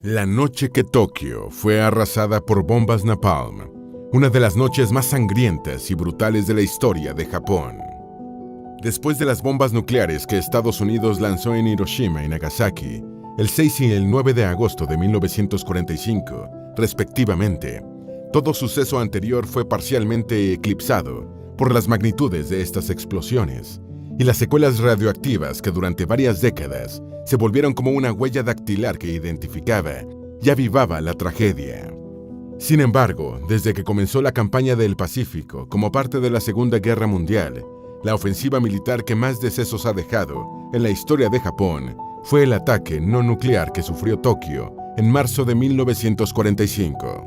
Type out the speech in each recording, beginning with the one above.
La noche que Tokio fue arrasada por bombas napalm, una de las noches más sangrientas y brutales de la historia de Japón. Después de las bombas nucleares que Estados Unidos lanzó en Hiroshima y Nagasaki, el 6 y el 9 de agosto de 1945, respectivamente, todo suceso anterior fue parcialmente eclipsado por las magnitudes de estas explosiones y las secuelas radioactivas que durante varias décadas se volvieron como una huella dactilar que identificaba y avivaba la tragedia. Sin embargo, desde que comenzó la campaña del Pacífico como parte de la Segunda Guerra Mundial, la ofensiva militar que más decesos ha dejado en la historia de Japón fue el ataque no nuclear que sufrió Tokio en marzo de 1945.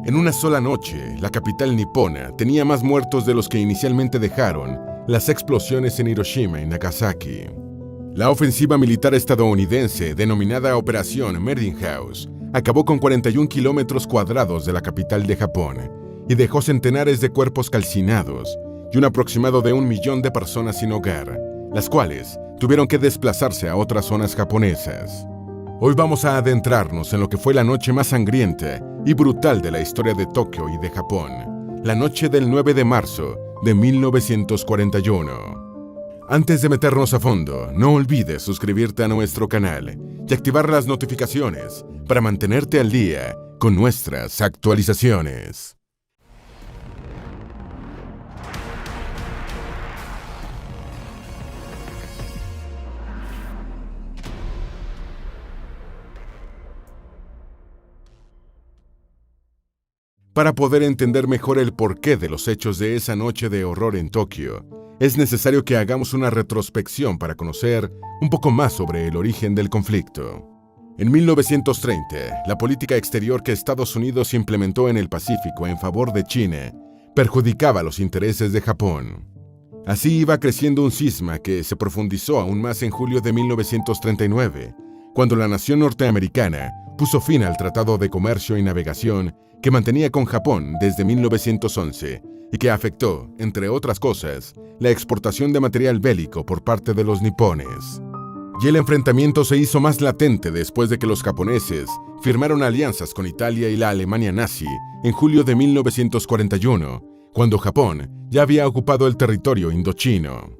En una sola noche, la capital nipona tenía más muertos de los que inicialmente dejaron las explosiones en Hiroshima y Nagasaki. La ofensiva militar estadounidense, denominada Operación Merdinhaus, acabó con 41 kilómetros cuadrados de la capital de Japón y dejó centenares de cuerpos calcinados y un aproximado de 1 millón de personas sin hogar, las cuales tuvieron que desplazarse a otras zonas japonesas. Hoy vamos a adentrarnos en lo que fue la noche más sangrienta y brutal de la historia de Tokio y de Japón, la noche del 9 de marzo de 1941. Antes de meternos a fondo, no olvides suscribirte a nuestro canal y activar las notificaciones para mantenerte al día con nuestras actualizaciones. Para poder entender mejor el porqué de los hechos de esa noche de horror en Tokio, es necesario que hagamos una retrospección para conocer un poco más sobre el origen del conflicto. En 1930, la política exterior que Estados Unidos implementó en el Pacífico en favor de China perjudicaba los intereses de Japón. Así iba creciendo un cisma que se profundizó aún más en julio de 1939, cuando la nación norteamericana puso fin al Tratado de Comercio y Navegación que mantenía con Japón desde 1911 y que afectó, entre otras cosas, la exportación de material bélico por parte de los nipones. Y el enfrentamiento se hizo más latente después de que los japoneses firmaron alianzas con Italia y la Alemania nazi en julio de 1941, cuando Japón ya había ocupado el territorio indochino.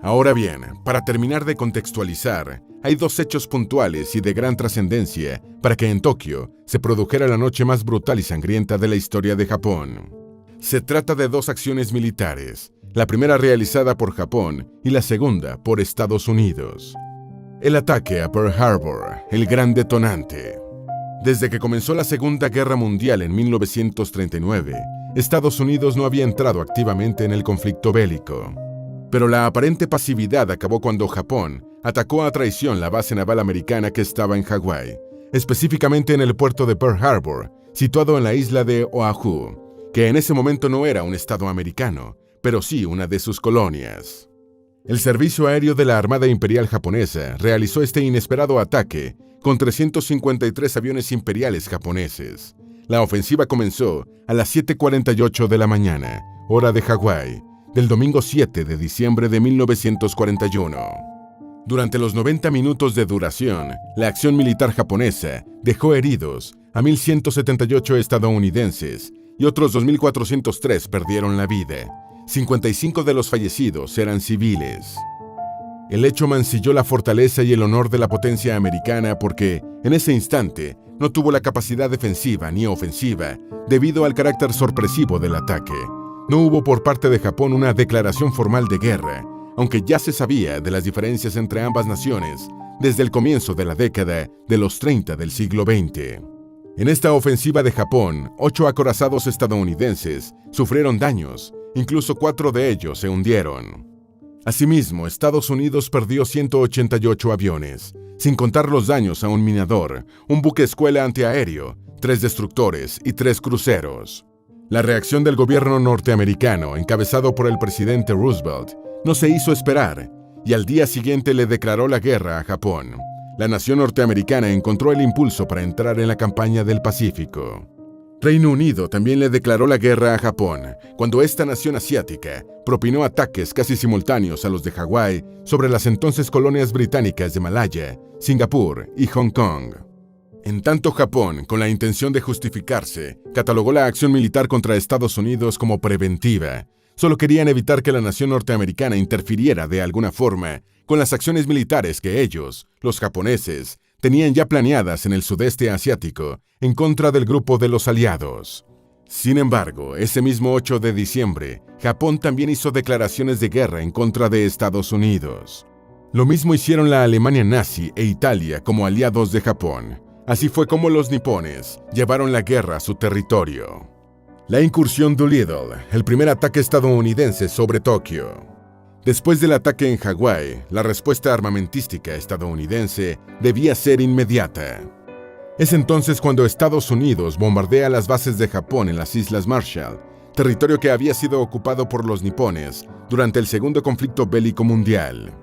Ahora bien, para terminar de contextualizar, hay dos hechos puntuales y de gran trascendencia para que en Tokio se produjera la noche más brutal y sangrienta de la historia de Japón. Se trata de dos acciones militares, la primera realizada por Japón y la segunda por Estados Unidos. El ataque a Pearl Harbor, el gran detonante. Desde que comenzó la Segunda Guerra Mundial en 1939, Estados Unidos no había entrado activamente en el conflicto bélico. Pero la aparente pasividad acabó cuando Japón atacó a traición la base naval americana que estaba en Hawái, específicamente en el puerto de Pearl Harbor, situado en la isla de Oahu, que en ese momento no era un estado americano, pero sí una de sus colonias. El Servicio Aéreo de la Armada Imperial Japonesa realizó este inesperado ataque con 353 aviones imperiales japoneses. La ofensiva comenzó a las 7:48 de la mañana, hora de Hawái, del domingo 7 de diciembre de 1941. Durante los 90 minutos de duración, la acción militar japonesa dejó heridos a 1.178 estadounidenses y otros 2.403 perdieron la vida. 55 de los fallecidos eran civiles. El hecho mancilló la fortaleza y el honor de la potencia americana porque, en ese instante, no tuvo la capacidad defensiva ni ofensiva debido al carácter sorpresivo del ataque. No hubo por parte de Japón una declaración formal de guerra, aunque ya se sabía de las diferencias entre ambas naciones desde el comienzo de la década de los 30 del siglo XX. En esta ofensiva de Japón, 8 acorazados estadounidenses sufrieron daños, incluso 4 de ellos se hundieron. Asimismo, Estados Unidos perdió 188 aviones, sin contar los daños a un minador, un buque escuela antiaéreo, 3 destructores y 3 cruceros. La reacción del gobierno norteamericano, encabezado por el presidente Roosevelt, no se hizo esperar, y al día siguiente le declaró la guerra a Japón. La nación norteamericana encontró el impulso para entrar en la campaña del Pacífico. Reino Unido también le declaró la guerra a Japón, cuando esta nación asiática propinó ataques casi simultáneos a los de Hawái sobre las entonces colonias británicas de Malaya, Singapur y Hong Kong. En tanto, Japón, con la intención de justificarse, catalogó la acción militar contra Estados Unidos como preventiva. Solo querían evitar que la nación norteamericana interfiriera de alguna forma con las acciones militares que ellos, los japoneses, tenían ya planeadas en el sudeste asiático en contra del grupo de los aliados. Sin embargo, ese mismo 8 de diciembre, Japón también hizo declaraciones de guerra en contra de Estados Unidos. Lo mismo hicieron la Alemania nazi e Italia como aliados de Japón. Así fue como los nipones llevaron la guerra a su territorio. La incursión Doolittle, el primer ataque estadounidense sobre Tokio. Después del ataque en Hawái, la respuesta armamentística estadounidense debía ser inmediata. Es entonces cuando Estados Unidos bombardea las bases de Japón en las Islas Marshall, territorio que había sido ocupado por los nipones durante el segundo conflicto bélico mundial.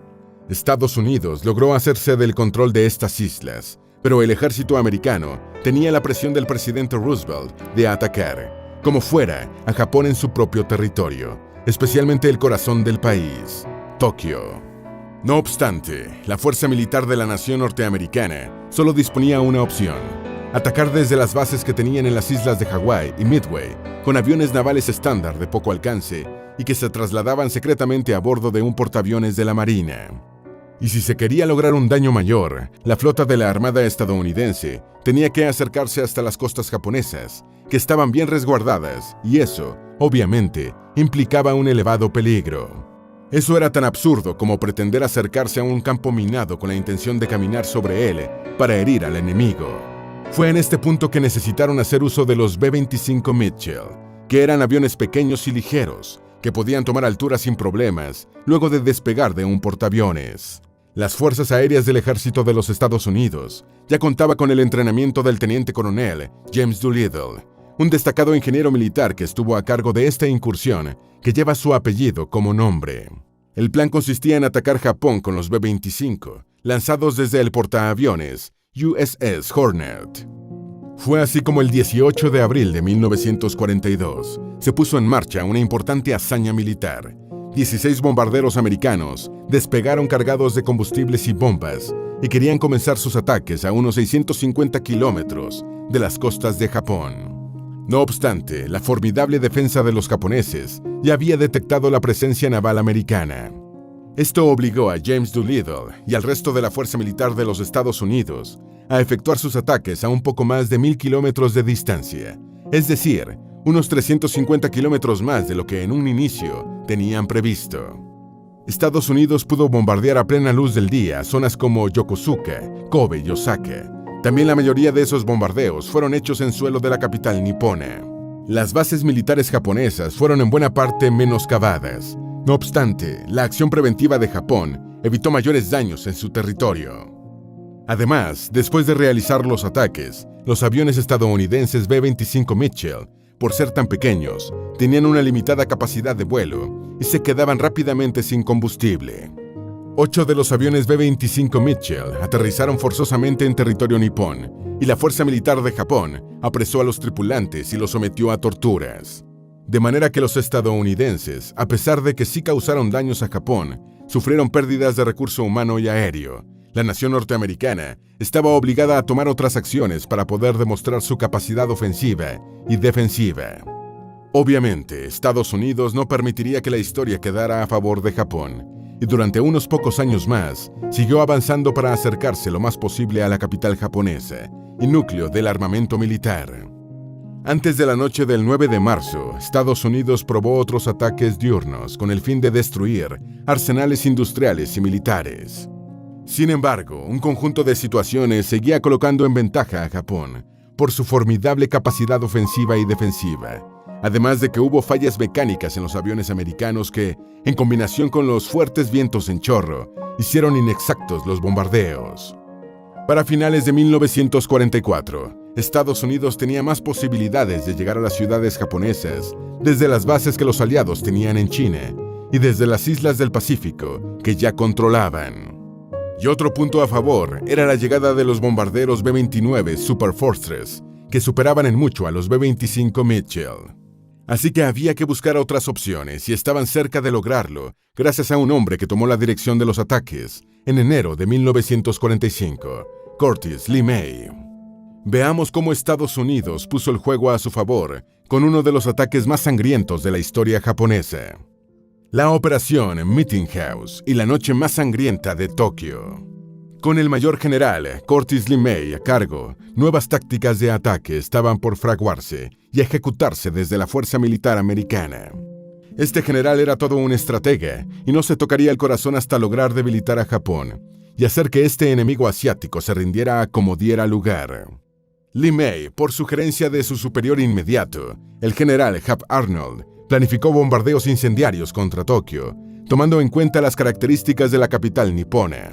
Estados Unidos logró hacerse del control de estas islas, pero el ejército americano tenía la presión del presidente Roosevelt de atacar, como fuera, a Japón en su propio territorio, especialmente el corazón del país, Tokio. No obstante, la fuerza militar de la nación norteamericana solo disponía una opción: atacar desde las bases que tenían en las islas de Hawái y Midway, con aviones navales estándar de poco alcance y que se trasladaban secretamente a bordo de un portaaviones de la Marina. Y si se quería lograr un daño mayor, la flota de la Armada estadounidense tenía que acercarse hasta las costas japonesas, que estaban bien resguardadas, y eso, obviamente, implicaba un elevado peligro. Eso era tan absurdo como pretender acercarse a un campo minado con la intención de caminar sobre él para herir al enemigo. Fue en este punto que necesitaron hacer uso de los B-25 Mitchell, que eran aviones pequeños y ligeros, que podían tomar altura sin problemas luego de despegar de un portaaviones. Las Fuerzas Aéreas del Ejército de los Estados Unidos ya contaba con el entrenamiento del teniente coronel James Doolittle, un destacado ingeniero militar que estuvo a cargo de esta incursión que lleva su apellido como nombre. El plan consistía en atacar Japón con los B-25, lanzados desde el portaaviones USS Hornet. Fue así como el 18 de abril de 1942 se puso en marcha una importante hazaña militar. 16 bombarderos americanos despegaron cargados de combustibles y bombas y querían comenzar sus ataques a unos 650 kilómetros de las costas de Japón. No obstante, la formidable defensa de los japoneses ya había detectado la presencia naval americana. Esto obligó a James Doolittle y al resto de la fuerza militar de los Estados Unidos a efectuar sus ataques a un poco más de 1,000 kilómetros de distancia, es decir, unos 350 kilómetros más de lo que en un inicio tenían previsto. Estados Unidos pudo bombardear a plena luz del día zonas como Yokosuka, Kobe y Osaka. También la mayoría de esos bombardeos fueron hechos en suelo de la capital nipona. Las bases militares japonesas fueron en buena parte menoscabadas. No obstante, la acción preventiva de Japón evitó mayores daños en su territorio. Además, después de realizar los ataques, los aviones estadounidenses B-25 Mitchell, por ser tan pequeños, tenían una limitada capacidad de vuelo y se quedaban rápidamente sin combustible. 8 de los aviones B-25 Mitchell aterrizaron forzosamente en territorio nipón y la Fuerza Militar de Japón apresó a los tripulantes y los sometió a torturas. De manera que los estadounidenses, a pesar de que sí causaron daños a Japón, sufrieron pérdidas de recurso humano y aéreo. La nación norteamericana estaba obligada a tomar otras acciones para poder demostrar su capacidad ofensiva y defensiva. Obviamente, Estados Unidos no permitiría que la historia quedara a favor de Japón, y durante unos pocos años más, siguió avanzando para acercarse lo más posible a la capital japonesa y núcleo del armamento militar. Antes de la noche del 9 de marzo, Estados Unidos probó otros ataques diurnos con el fin de destruir arsenales industriales y militares. Sin embargo, un conjunto de situaciones seguía colocando en ventaja a Japón por su formidable capacidad ofensiva y defensiva, además de que hubo fallas mecánicas en los aviones americanos que, en combinación con los fuertes vientos en chorro, hicieron inexactos los bombardeos. Para finales de 1944, Estados Unidos tenía más posibilidades de llegar a las ciudades japonesas desde las bases que los aliados tenían en China y desde las islas del Pacífico que ya controlaban. Y otro punto a favor era la llegada de los bombarderos B-29 Super Fortress, que superaban en mucho a los B-25 Mitchell. Así que había que buscar otras opciones y estaban cerca de lograrlo gracias a un hombre que tomó la dirección de los ataques en enero de 1945, Curtis LeMay. Veamos cómo Estados Unidos puso el juego a su favor con uno de los ataques más sangrientos de la historia japonesa. La operación Meeting House y la noche más sangrienta de Tokio. Con el mayor general Curtis LeMay a cargo, nuevas tácticas de ataque estaban por fraguarse y ejecutarse desde la fuerza militar americana. Este general era todo un estratega y no se tocaría el corazón hasta lograr debilitar a Japón y hacer que este enemigo asiático se rindiera a como diera lugar. LeMay, por sugerencia de su superior inmediato, el general Hap Arnold, planificó bombardeos incendiarios contra Tokio, tomando en cuenta las características de la capital nipona.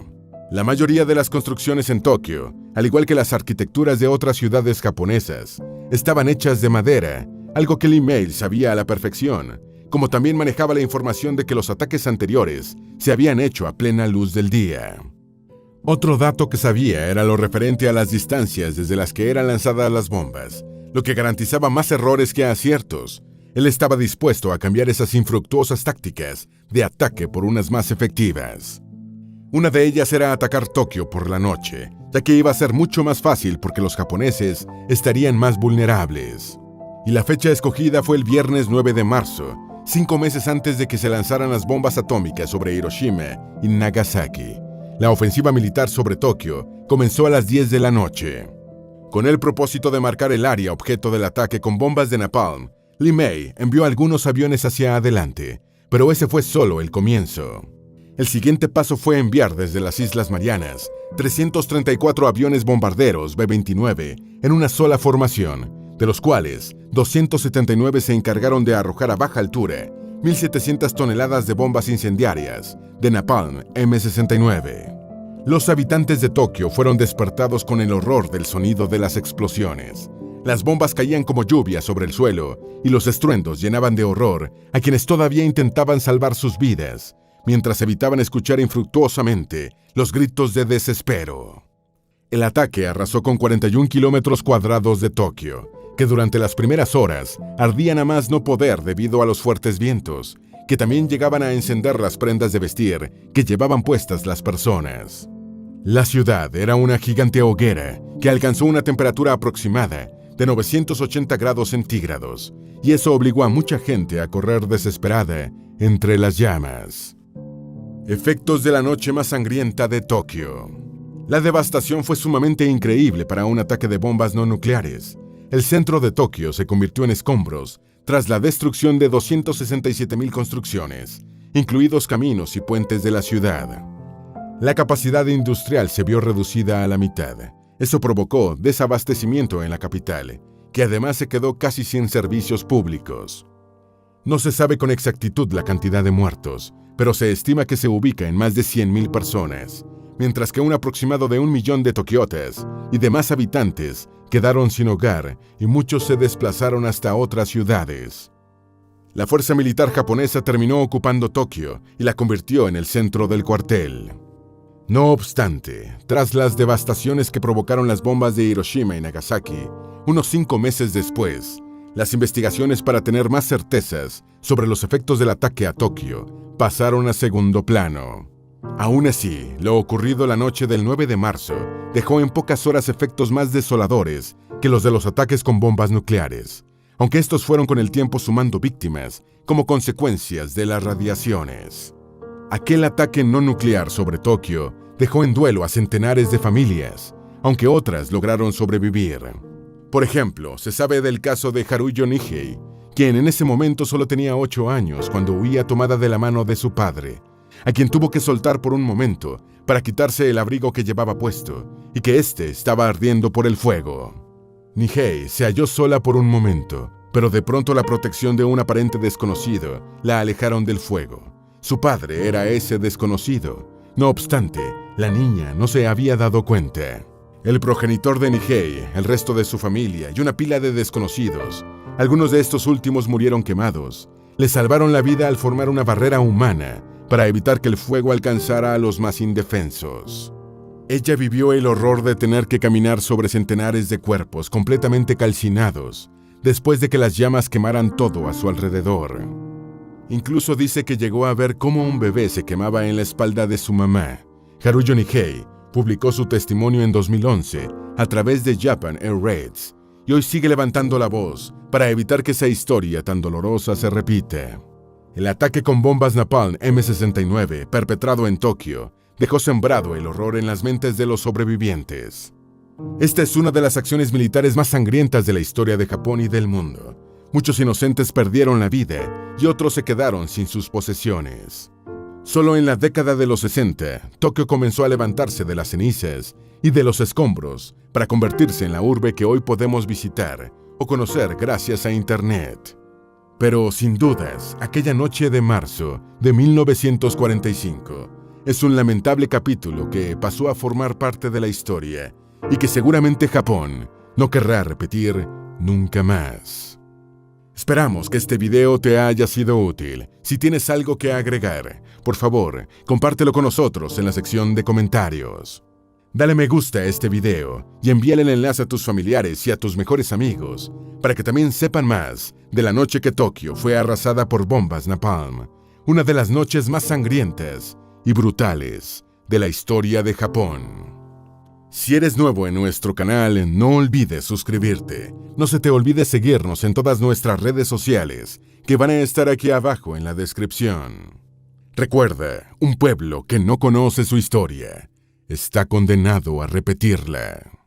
La mayoría de las construcciones en Tokio, al igual que las arquitecturas de otras ciudades japonesas, estaban hechas de madera, algo que LeMay sabía a la perfección, como también manejaba la información de que los ataques anteriores se habían hecho a plena luz del día. Otro dato que sabía era lo referente a las distancias desde las que eran lanzadas las bombas, lo que garantizaba más errores que aciertos. Él estaba dispuesto a cambiar esas infructuosas tácticas de ataque por unas más efectivas. Una de ellas era atacar Tokio por la noche, ya que iba a ser mucho más fácil porque los japoneses estarían más vulnerables. Y la fecha escogida fue el viernes 9 de marzo, 5 meses antes de que se lanzaran las bombas atómicas sobre Hiroshima y Nagasaki. La ofensiva militar sobre Tokio comenzó a las 10 de la noche. Con el propósito de marcar el área objeto del ataque con bombas de napalm, LeMay envió algunos aviones hacia adelante, pero ese fue solo el comienzo. El siguiente paso fue enviar desde las Islas Marianas 334 aviones bombarderos B-29 en una sola formación, de los cuales 279 se encargaron de arrojar a baja altura 1.700 toneladas de bombas incendiarias de napalm M69. Los habitantes de Tokio fueron despertados con el horror del sonido de las explosiones. Las bombas caían como lluvia sobre el suelo y los estruendos llenaban de horror a quienes todavía intentaban salvar sus vidas, mientras evitaban escuchar infructuosamente los gritos de desespero. El ataque arrasó con 41 kilómetros cuadrados de Tokio, que durante las primeras horas ardían a más no poder debido a los fuertes vientos, que también llegaban a encender las prendas de vestir que llevaban puestas las personas. La ciudad era una gigante hoguera que alcanzó una temperatura aproximada de 980 grados centígrados, y eso obligó a mucha gente a correr desesperada entre las llamas. Efectos de la noche más sangrienta de Tokio. La devastación fue sumamente increíble para un ataque de bombas no nucleares. El centro de Tokio se convirtió en escombros tras la destrucción de 267.000 construcciones, incluidos caminos y puentes de la ciudad. La capacidad industrial se vio reducida a la mitad. Eso provocó desabastecimiento en la capital, que además se quedó casi sin servicios públicos. No se sabe con exactitud la cantidad de muertos, pero se estima que se ubica en más de 100.000 personas, mientras que un aproximado de 1 millón de tokiotas y demás habitantes quedaron sin hogar y muchos se desplazaron hasta otras ciudades. La fuerza militar japonesa terminó ocupando Tokio y la convirtió en el centro del cuartel. No obstante, tras las devastaciones que provocaron las bombas de Hiroshima y Nagasaki, unos 5 meses después, las investigaciones para tener más certezas sobre los efectos del ataque a Tokio pasaron a segundo plano. Aún así, lo ocurrido la noche del 9 de marzo dejó en pocas horas efectos más desoladores que los de los ataques con bombas nucleares, aunque estos fueron con el tiempo sumando víctimas como consecuencias de las radiaciones. Aquel ataque no nuclear sobre Tokio dejó en duelo a centenares de familias, aunque otras lograron sobrevivir. Por ejemplo, se sabe del caso de Haruyo Nihei, quien en ese momento solo tenía 8 años cuando huía tomada de la mano de su padre, a quien tuvo que soltar por un momento para quitarse el abrigo que llevaba puesto y que éste estaba ardiendo por el fuego. Nihei se halló sola por un momento, pero de pronto la protección de un aparente desconocido la alejaron del fuego. Su padre era ese desconocido. No obstante, la niña no se había dado cuenta. El progenitor de Nihei, el resto de su familia y una pila de desconocidos, algunos de estos últimos murieron quemados, le salvaron la vida al formar una barrera humana para evitar que el fuego alcanzara a los más indefensos. Ella vivió el horror de tener que caminar sobre centenares de cuerpos completamente calcinados, después de que las llamas quemaran todo a su alrededor. Incluso dice que llegó a ver cómo un bebé se quemaba en la espalda de su mamá. Haruyo Nihei publicó su testimonio en 2011, a través de Japan Air Raids, y hoy sigue levantando la voz para evitar que esa historia tan dolorosa se repita. El ataque con bombas napalm M69 perpetrado en Tokio dejó sembrado el horror en las mentes de los sobrevivientes. Esta es una de las acciones militares más sangrientas de la historia de Japón y del mundo. Muchos inocentes perdieron la vida y otros se quedaron sin sus posesiones. Solo en la década de los 60, Tokio comenzó a levantarse de las cenizas y de los escombros para convertirse en la urbe que hoy podemos visitar o conocer gracias a Internet. Pero, sin dudas, aquella noche de marzo de 1945 es un lamentable capítulo que pasó a formar parte de la historia y que seguramente Japón no querrá repetir nunca más. Esperamos que este video te haya sido útil. Si tienes algo que agregar, por favor, compártelo con nosotros en la sección de comentarios. Dale me gusta a este video y envíale el enlace a tus familiares y a tus mejores amigos para que también sepan más de la noche que Tokio fue arrasada por bombas napalm, una de las noches más sangrientas y brutales de la historia de Japón. Si eres nuevo en nuestro canal, no olvides suscribirte. No se te olvide seguirnos en todas nuestras redes sociales, que van a estar aquí abajo en la descripción. Recuerda, un pueblo que no conoce su historia está condenado a repetirla.